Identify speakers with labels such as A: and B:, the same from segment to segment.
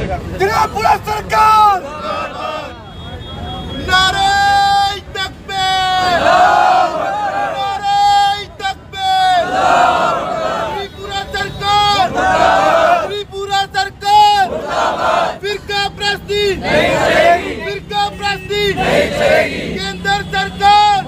A: त्रिपुरा सरकार नारे तकबीर नारे तकबीर त्रिपुरा सरकार फिरका प्रस्ती केंद्र सरकार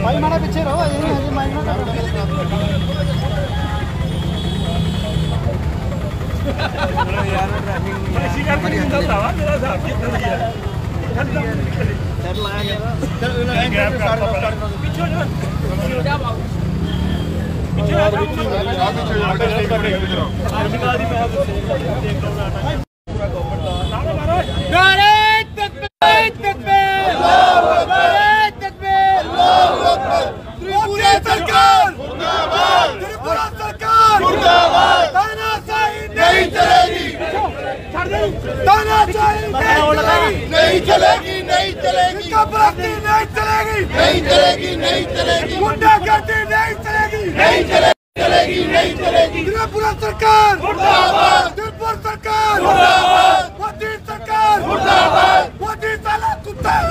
A: भाई माड़ा पीछे रहो गुंडागर्दी नहीं चलेगी त्रिपुरा सरकार त्रिपुरा सरकार मोदी सरकार मोदी साला कुत्ता है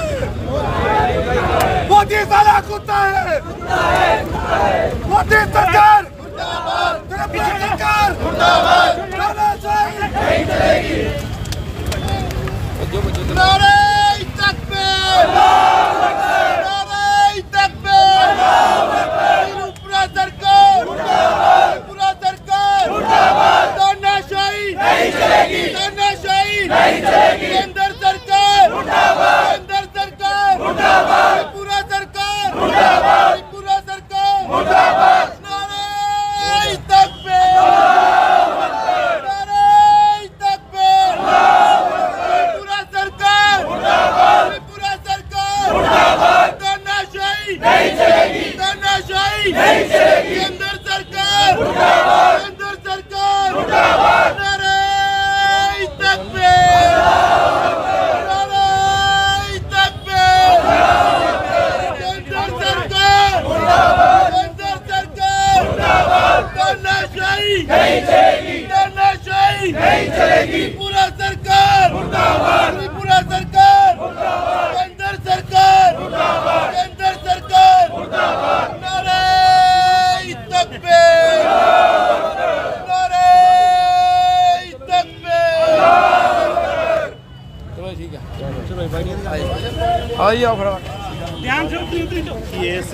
A: मोदी सरकार त्रिपुरा सरकार नारे तकबीर केंद्र सरकार त्रिपुरा सरकार नारे तकबीर त्रिपुरा सरकार तानाशाही नहीं चलेगी केंद्र सरकार नारे तकबीर नहीं चलेगी त्रिपुरा सरकार केंद्र सरकार नारे तकबीर
B: चलो ठीक है चलो भाई आओ फटाफट ध्यान से यस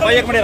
B: भाई एक मिनट